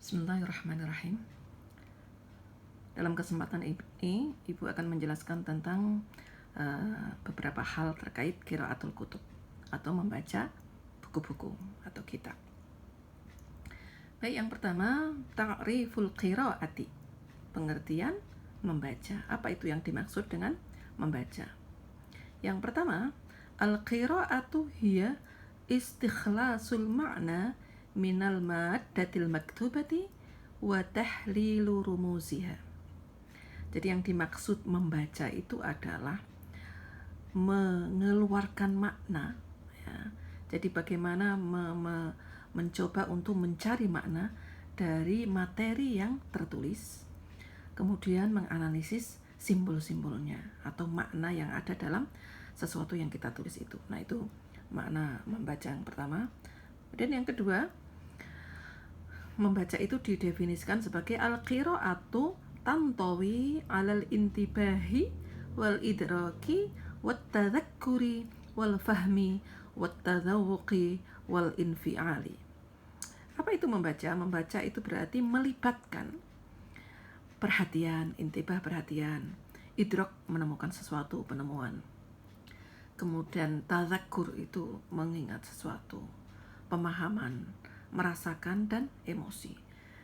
Bismillahirrahmanirrahim. Dalam kesempatan ini, Ibu akan menjelaskan tentang beberapa hal terkait qiraatul kutub atau membaca buku-buku atau kitab. Baik, yang pertama, ta'riful qiraati. Pengertian membaca. Apa itu yang dimaksud dengan membaca? Yang pertama, al-qiraatu hiya istikhlasul ma'na minal maddatil maktubati wa tahlilu rumuziha. Jadi yang dimaksud membaca itu adalah mengeluarkan makna, ya. Jadi bagaimana mencoba untuk mencari makna dari materi yang tertulis, kemudian menganalisis simbol-simbolnya atau makna yang ada dalam sesuatu yang kita tulis itu. Nah, itu makna membaca yang pertama. Dan yang kedua, membaca itu didefinisikan sebagai al-qiraatu tantawi alal intibahi wal idraki wat tadzakkuri wal fahmi wat tadzawuqi wal infiali. Apa itu membaca? Membaca itu berarti melibatkan perhatian, intibah perhatian, idrak menemukan sesuatu, penemuan. Kemudian tadzakkur itu mengingat sesuatu, pemahaman, merasakan dan emosi.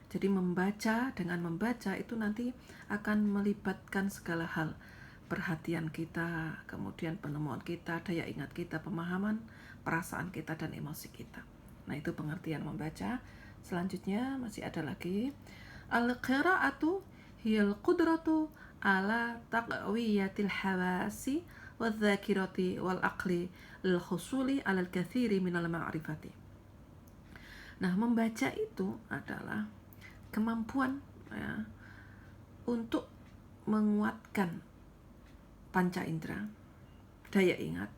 Jadi dengan membaca itu nanti akan melibatkan segala hal, perhatian kita, kemudian penemuan kita, daya ingat kita, pemahaman, perasaan kita dan emosi kita. Nah, itu pengertian membaca. Selanjutnya masih ada lagi al-qiraatu hiyal qudratu ala taqwiyatil hawasi wadh-dhakirati wal aqli lil husuli ala al-katsiri minal ma'rifati. Nah, membaca itu adalah kemampuan, ya, untuk menguatkan panca indera, daya ingat,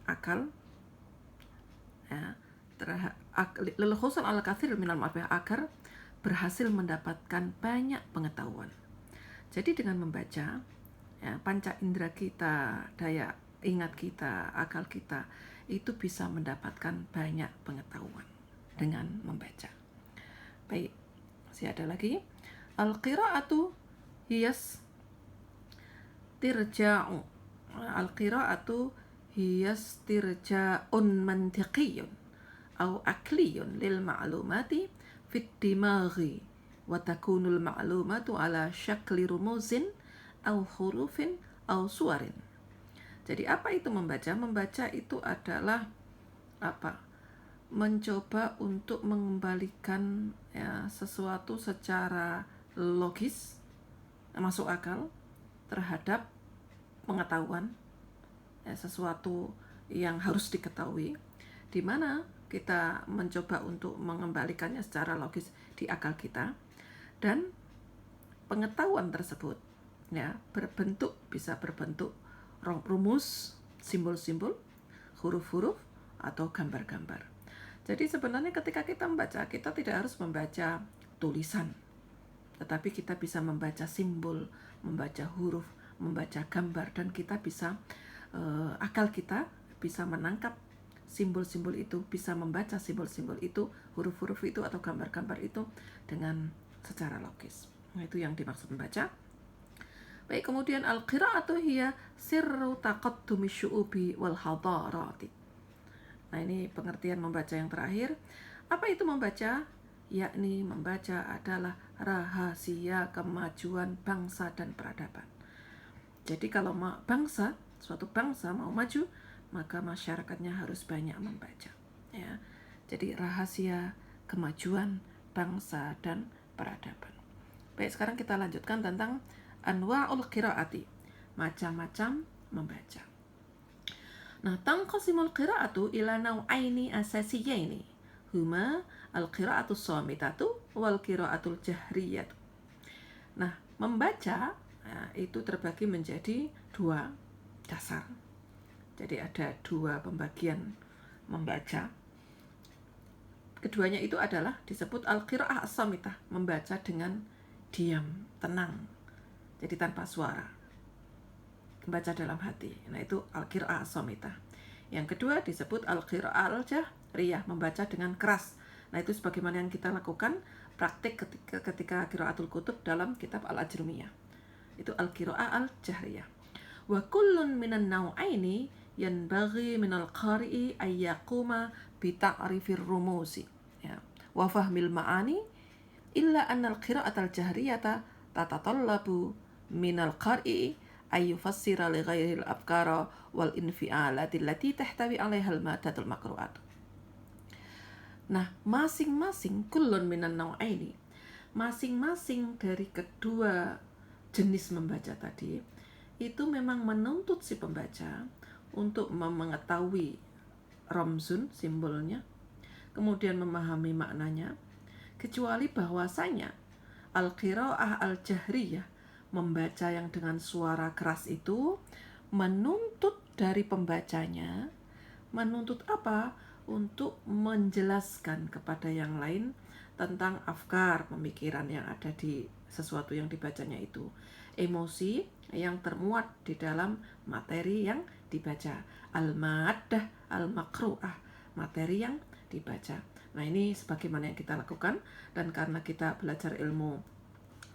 akal, ya, lil husul ala katsir minal ma'rifah, agar berhasil mendapatkan banyak pengetahuan. Jadi dengan membaca, ya, panca indera kita, daya ingat kita, akal kita itu bisa mendapatkan banyak pengetahuan dengan membaca. Baik, masih ada lagi al-qiraatu hiyas tirja'u. Al-qiraatu hiyas tirja'un mantiqiyun au akliyun lil ma'lumati fit dimaghi wa takunul ma'lumatu ala syakli rumuzin au hurufin au suwarin. Jadi apa itu membaca? Membaca itu adalah apa? Mencoba untuk mengembalikan, ya, sesuatu secara logis, masuk akal terhadap pengetahuan, ya, sesuatu yang harus diketahui, di mana kita mencoba untuk mengembalikannya secara logis di akal kita, dan pengetahuan tersebut, ya, bisa berbentuk rumus, simbol-simbol, huruf-huruf atau gambar-gambar. Jadi sebenarnya ketika kita membaca, kita tidak harus membaca tulisan, tetapi kita bisa membaca simbol, membaca huruf, membaca gambar, dan kita bisa akal kita bisa menangkap simbol-simbol itu, bisa membaca simbol-simbol itu, huruf-huruf itu atau gambar-gambar itu dengan secara logis. Nah, itu yang dimaksud membaca. Baik, kemudian al-qiraatu hiya sirru taqaddumi syu'ubi wal hadarati. Nah, ini pengertian membaca yang terakhir. Apa itu membaca? Yakni membaca adalah rahasia kemajuan bangsa dan peradaban. Jadi kalau suatu bangsa mau maju, maka masyarakatnya harus banyak membaca, ya. Jadi rahasia kemajuan bangsa dan peradaban. Baik, sekarang kita lanjutkan tentang anwa'ul qiraati, macam-macam membaca. Nah, tanqasimul qiraatu ila naw'aini asasiyaini, huma al-qiraatu shamitatu wal qiraatul jahriyatu. Nah, membaca, ya, itu terbagi menjadi dua dasar. Jadi ada dua pembagian membaca. Keduanya itu adalah disebut al-qiraah as-shamitah, membaca dengan diam, tenang, jadi tanpa suara, membaca dalam hati. Nah, itu al-qiraah as-shamitah. Yang kedua disebut al-qiraah al-jahriyah, membaca dengan keras. Nah, itu sebagaimana yang kita lakukan praktik ketika qiraatul kutub dalam kitab Al-Ajrumiyah. Itu al-qiraah al-jahriyah. Wa kullun minan naw'aini yanbaghi minal qari'i ay yaquma bi ta'rifir rumuzi, ya, wa fahmil ma'ani, illa anna al-qira'at al-jahriyata tatatallabu minal qari'i ay yufassira li ghairi al-afkara wal infi'alati allati tahtawi 'alaiha al-madatul maqru'at. Nah, masing-masing kullun minan naw'aini, masing-masing dari kedua jenis membaca tadi itu memang menuntut si pembaca untuk mengetahui ramzun, simbolnya, kemudian memahami maknanya, kecuali bahwasanya al-qiraah al-jahriyah, membaca yang dengan suara keras itu menuntut dari pembacanya, menuntut apa? Untuk menjelaskan kepada yang lain tentang afkar, pemikiran yang ada di sesuatu yang dibacanya itu, emosi yang termuat di dalam materi yang dibaca, al-maddah al-maqru'ah, materi yang dibaca. Nah, ini sebagaimana yang kita lakukan, dan karena kita belajar ilmu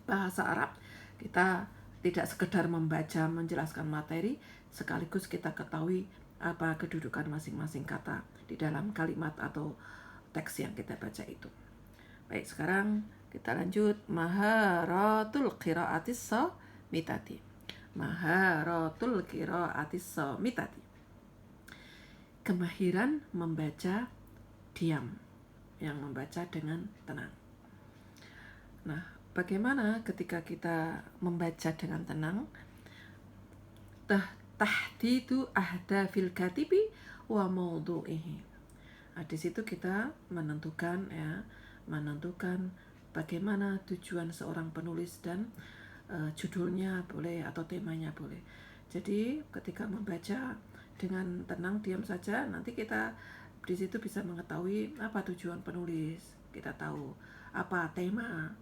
bahasa Arab, kita tidak sekedar membaca menjelaskan materi, sekaligus kita ketahui apa kedudukan masing-masing kata di dalam kalimat atau teks yang kita baca itu. Baik, sekarang kita lanjut maharatul qiraatis samitati. Maharatul qiraatis samitati. Kemahiran membaca diam, yang membaca dengan tenang. Nah, bagaimana ketika kita membaca dengan tenang? Tahdidu ahdafil katibi wa mawdu'ihi. Nah, di situ kita menentukan bagaimana tujuan seorang penulis dan judulnya boleh atau temanya boleh. Jadi ketika membaca dengan tenang, diam saja, nanti kita di situ bisa mengetahui apa tujuan penulis, kita tahu apa tema,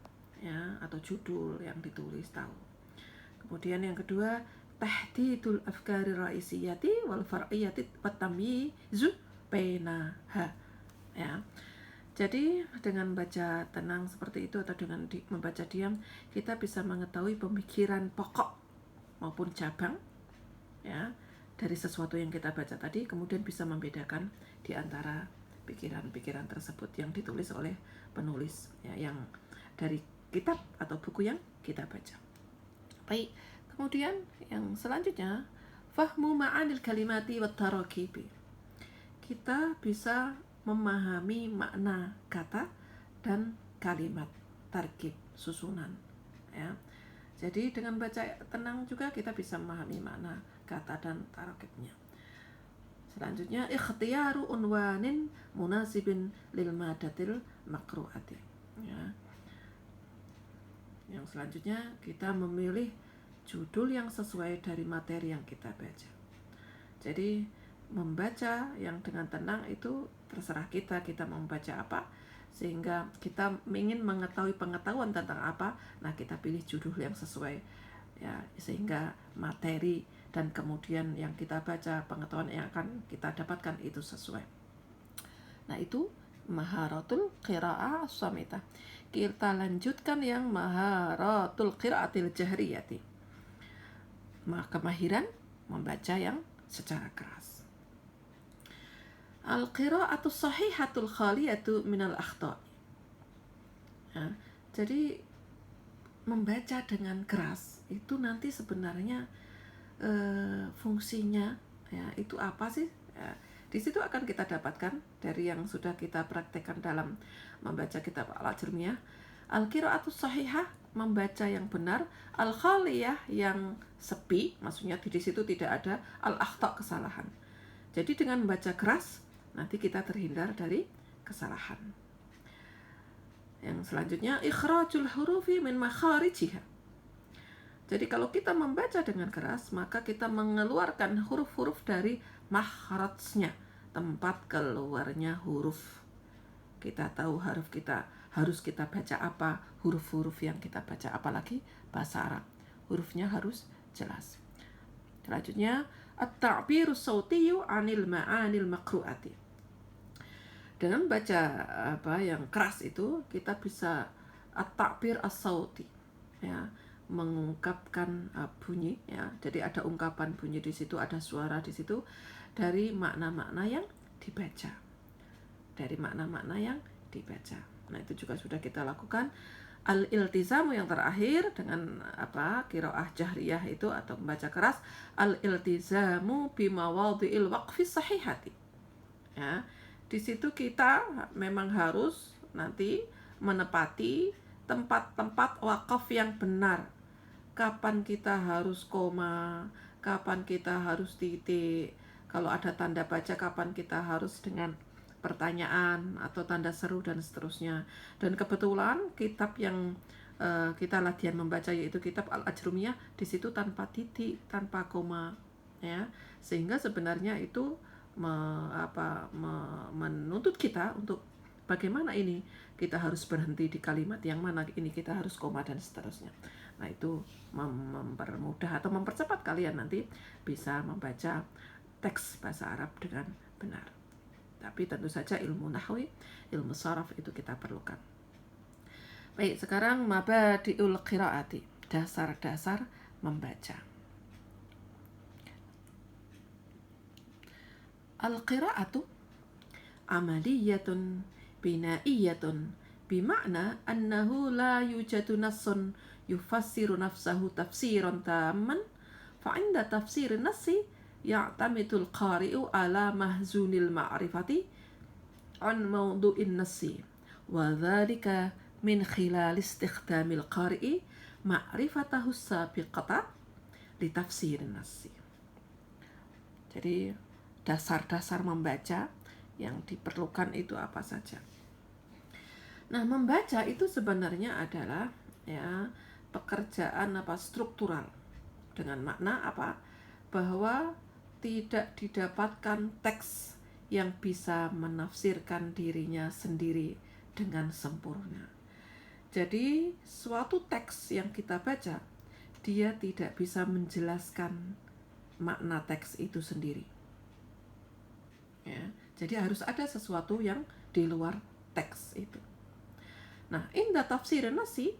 ya, atau judul yang ditulis, tahu. Kemudian yang kedua, tahdidul afkari raisiyati wal far'iyati wat tamyizu bainaha, ya. Jadi dengan baca tenang seperti itu atau dengan membaca diam, kita bisa mengetahui pemikiran pokok maupun cabang, ya, dari sesuatu yang kita baca tadi, kemudian bisa membedakan di antara pikiran-pikiran tersebut yang ditulis oleh penulis, ya, yang dari kitab atau buku yang kita baca. Baik, kemudian yang selanjutnya, fahmu ma'anil kalimati wat tarakibi. Kita bisa memahami makna kata dan kalimat, tarkib, susunan, ya. Jadi dengan baca tenang juga kita bisa memahami makna kata dan tarakibnya. Selanjutnya, ikhtiyaru unwanin munasibin lil madatil maqru'ati, ya. Yang selanjutnya, kita memilih judul yang sesuai dari materi yang kita baca. Jadi membaca yang dengan tenang itu terserah kita membaca apa, sehingga kita ingin mengetahui pengetahuan tentang apa, nah kita pilih judul yang sesuai, ya, sehingga materi dan kemudian yang kita baca, pengetahuan yang akan kita dapatkan itu sesuai. Nah, itu maharatul qiraah as-samitah. Kita lanjutkan yang maharatul qiraatil jahriyati, kemahiran membaca yang secara keras. Al-qiraatus sahihatul khaliyatu minal akhta'. Ya, jadi membaca dengan keras itu nanti sebenarnya fungsinya, ya, itu apa sih? Ya, di situ akan kita dapatkan dari yang sudah kita praktekkan dalam membaca kitab Al-Ajrumiyah. Al-qiraatus sahihah, membaca yang benar, al-khaliyah, yang sepi, maksudnya di situ tidak ada al-akhta', kesalahan. Jadi dengan membaca keras nanti kita terhindar dari kesalahan. Yang selanjutnya, ikhrajul hurufi min makharijiha. Jadi kalau kita membaca dengan keras, maka kita mengeluarkan huruf-huruf dari makhrajnya, tempat keluarnya huruf. Kita tahu harus kita baca apa, huruf-huruf yang kita baca, apalagi bahasa Arab, hurufnya harus jelas. Selanjutnya, at-ta'biru sautiyu 'anil ma'anil maqru'ati. Dengan baca yang keras itu kita bisa at-ta'bir as-sauti, ya, mengungkapkan bunyi, ya. Jadi ada ungkapan bunyi di situ, ada suara di situ dari makna-makna yang dibaca. Dari makna-makna yang dibaca. Nah, itu juga sudah kita lakukan. Al-iltizamu yang terakhir dengan qiraah jahriyah itu atau membaca keras, al-iltizamu bimawadhi'il waqfis sahihati. Ya, di situ kita memang harus nanti menepati tempat-tempat wakaf yang benar. Kapan kita harus koma, kapan kita harus titik, kalau ada tanda baca kapan kita harus dengan pertanyaan atau tanda seru dan seterusnya. Dan kebetulan kitab yang kita latihan membaca yaitu kitab Al-Ajrumiyah, di situ tanpa titik, tanpa koma, ya. Sehingga sebenarnya itu menuntut kita untuk bagaimana ini kita harus berhenti di kalimat yang mana, ini kita harus koma dan seterusnya. Nah, itu mempermudah atau mempercepat kalian nanti bisa membaca teks bahasa Arab dengan benar. Tapi tentu saja ilmu nahwi, ilmu saraf itu kita perlukan. Baik, sekarang mabadi'ul qiraati, dasar-dasar membaca. Al-qiraatu amaliyatun binaiyatun bima'na annahu la yujadu nassun yufassiru nafsahu tafsiran tamman fa'inda tafsir nassi ya'tamidul qari'u ala mahzunil ma'rifati an mawdu'in nassi wa dhalika min khilal istikhdamil qari'i ma'rifatahu sabiqata li tafsir nassi. Jadi dasar-dasar membaca yang diperlukan itu apa saja. Nah, membaca itu sebenarnya adalah pekerjaan struktural dengan makna bahwa tidak didapatkan teks yang bisa menafsirkan dirinya sendiri dengan sempurna. Jadi suatu teks yang kita baca, dia tidak bisa menjelaskan makna teks itu sendiri. Ya, jadi harus ada sesuatu yang di luar teks itu. Nah, inda tafsir nasi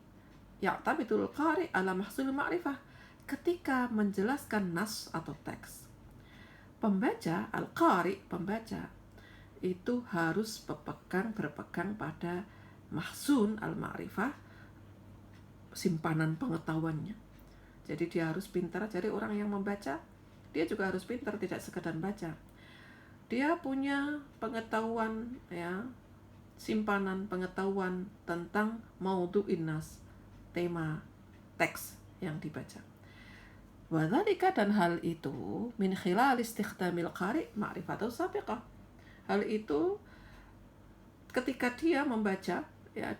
ya'tamidul qari ala mahsul ma'rifah. Ketika menjelaskan nas atau teks, pembaca, al-qari, pembaca itu harus berpegang pada mahsun al-ma'rifah, simpanan pengetahuannya. Jadi dia harus pintar. Jadi orang yang membaca, dia juga harus pintar, tidak sekedar baca. Dia punya pengetahuan, simpanan pengetahuan tentang maudhu'in nas, tema teks yang dibaca. Wadzalika, dan hal itu min khilal istikhdamil qari ma'rifatu sabiqah. Hal itu ketika dia membaca,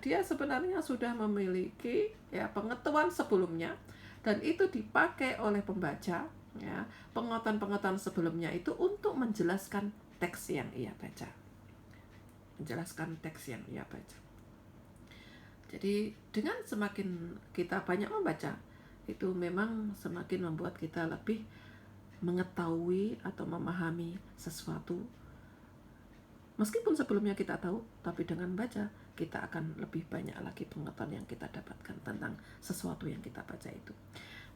dia sebenarnya sudah memiliki pengetahuan sebelumnya, dan itu dipakai oleh pembaca, pengetahuan-pengetahuan sebelumnya itu untuk menjelaskan teks yang ia baca. Menjelaskan teks yang ia baca. Jadi dengan semakin kita banyak membaca, itu memang semakin membuat kita lebih mengetahui atau memahami sesuatu. Meskipun sebelumnya kita tahu, tapi dengan baca kita akan lebih banyak lagi pengetahuan yang kita dapatkan tentang sesuatu yang kita baca itu.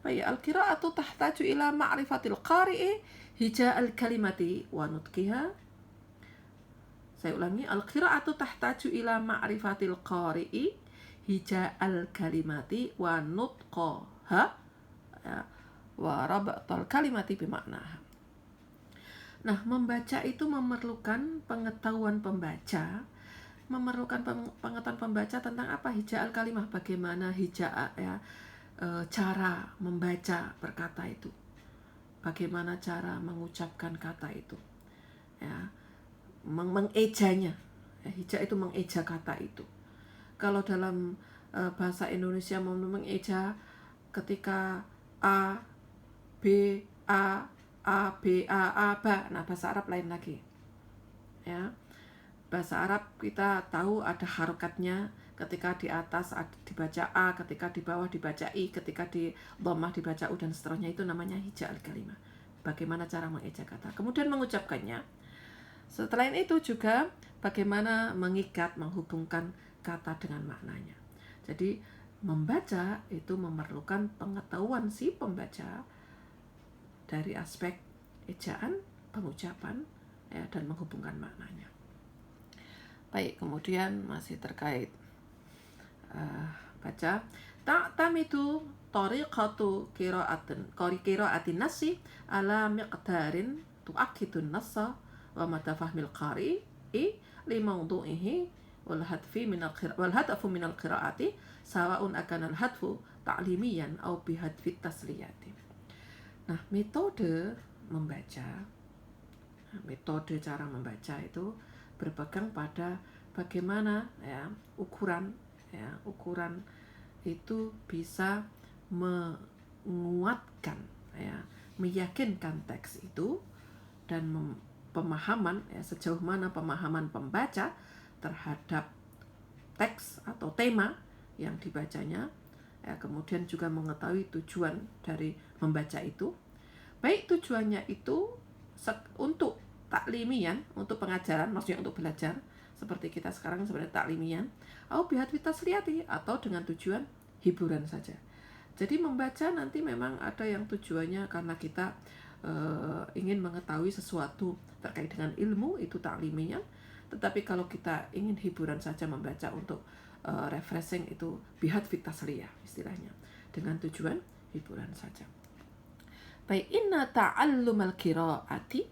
Baik, al-qira'atu tahtaju ila ma'rifatil qari'i hija'al kalimati wa nutqiha. Saya ulangi, al-qira'atu tahtaju ila ma'rifatil qari'i hija'al kalimati wa nutqaha wa rabtal kalimati bimaknaha. Nah, membaca itu memerlukan pengetahuan pembaca, pengetahuan pembaca tentang apa hija'al kalimah, bagaimana cara membaca perkata itu, bagaimana cara mengucapkan kata itu, mengejanya. Hija itu mengeja kata itu. Kalau dalam bahasa Indonesia mengeja ketika A, B, A, B, A, ba. Nah, bahasa Arab lain lagi. Bahasa Arab kita tahu ada harokatnya, ketika di atas dibaca A, ketika di bawah dibaca I, ketika di dhammah dibaca U, dan seterusnya. Itu namanya hija'al kalimah. Bagaimana cara mengeja kata. Kemudian mengucapkannya. Setelah itu juga bagaimana mengikat, menghubungkan kata dengan maknanya. Jadi membaca itu memerlukan pengetahuan si pembaca dari aspek ejaan, pengucapan, ya, dan menghubungkan maknanya. Baik, kemudian masih terkait baca. Ta'tamidu tariqatu qira'atin nasi ala miqdarin tu'akkidun nassa wa mata fahmil qari'i li mawdu'ihi wal hadfu min al-qira'ati sawa'un akana al-hadfu ta'limiyan aw bihadfi tasliyati. Nah, metode cara membaca itu berpegang pada bagaimana ya ukuran itu bisa menguatkan ya, meyakinkan teks itu dan pemahaman ya, sejauh mana pemahaman pembaca terhadap teks atau tema yang dibacanya ya, kemudian juga mengetahui tujuan dari membaca itu, baik tujuannya itu untuk taklimian, untuk pengajaran, maksudnya untuk belajar seperti kita sekarang sebenarnya taklimian, atau bihadfi tasliyati, atau dengan tujuan hiburan saja. Jadi membaca nanti memang ada yang tujuannya karena kita ingin mengetahui sesuatu terkait dengan ilmu, itu taklimian. Tetapi kalau kita ingin hiburan saja membaca untuk refreshing, itu bihadfi tasliyah istilahnya, dengan tujuan hiburan saja. Baik, inna ta'allumal qira'ati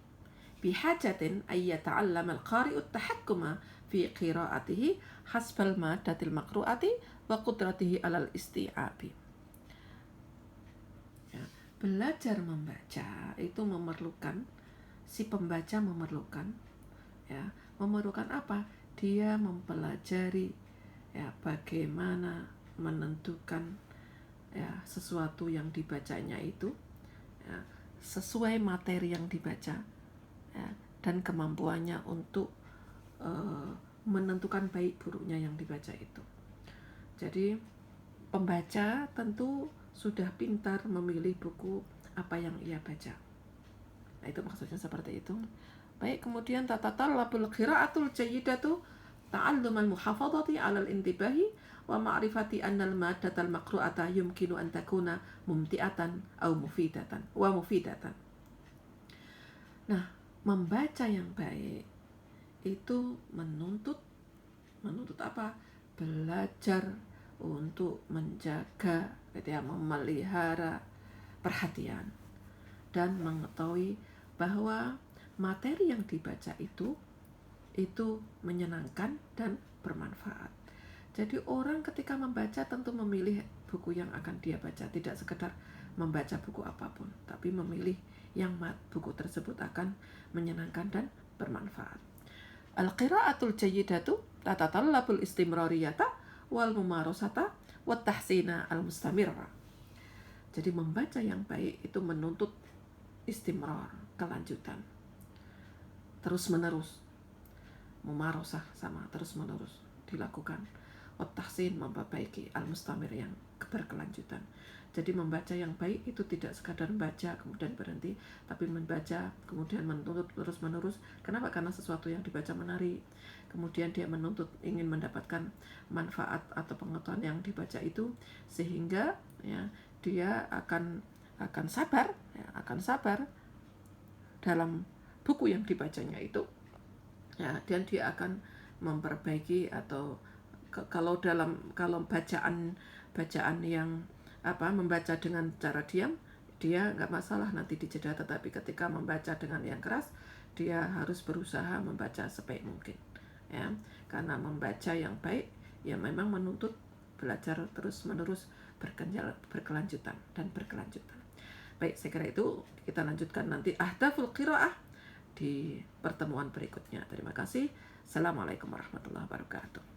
bihajatin ay yata'allama al-qari'u at-tahakkuma fi qira'atihi hasbal maddatil maqru'ati wa qudratihi alal isti'abi. Ya, belajar membaca itu memerlukan, si pembaca memerlukan apa? Dia mempelajari ya bagaimana menentukan ya sesuatu yang dibacanya itu ya, sesuai materi yang dibaca ya, dan kemampuannya untuk menentukan baik buruknya yang dibaca itu. Jadi pembaca tentu sudah pintar memilih buku apa yang ia baca. Nah, itu maksudnya seperti itu. Baik, kemudian tatatallabul qira'atul jayyidatu ta'allumal muhafadhati 'alal intibahi wa ma'rifati annal maddatal maqru'ata yumkinu an takuna mumti'atan aw mufidatan. Nah, membaca yang baik itu menuntut apa? Belajar untuk menjaga, memelihara perhatian dan mengetahui bahwa materi yang dibaca itu menyenangkan dan bermanfaat. Jadi orang ketika membaca tentu memilih buku yang akan dia baca, tidak sekedar membaca buku apapun, tapi memilih yang buku tersebut akan menyenangkan dan bermanfaat. Al-qira'atul jayyidatu tatatallabul istimrariyata wal mumarasata wat tahsina al-mustamirra. Jadi membaca yang baik itu menuntut istimrar, kelanjutan, terus-menerus. Mumarasah sama terus-menerus dilakukan. Wat tahsin, memperbaiki, al-mustamir, yang berkelanjutan. Jadi membaca yang baik itu tidak sekadar membaca kemudian berhenti, tapi membaca kemudian menuntut terus-menerus. Kenapa? Karena sesuatu yang dibaca menarik. Kemudian dia menuntut ingin mendapatkan manfaat atau pengetahuan yang dibaca itu, sehingga ya dia akan sabar, akan sabar dalam buku yang dibacanya itu. Ya, dan dia akan memperbaiki, atau kalau bacaan yang membaca dengan cara diam, dia nggak masalah nanti dijeda, tetapi ketika membaca dengan yang keras, dia harus berusaha membaca sebaik mungkin ya, karena membaca yang baik ya memang menuntut belajar terus-menerus, berkelanjutan. Baik, saya kira itu kita lanjutkan nanti ahdaful qiraah di pertemuan berikutnya. Terima kasih. Assalamualaikum warahmatullahi wabarakatuh.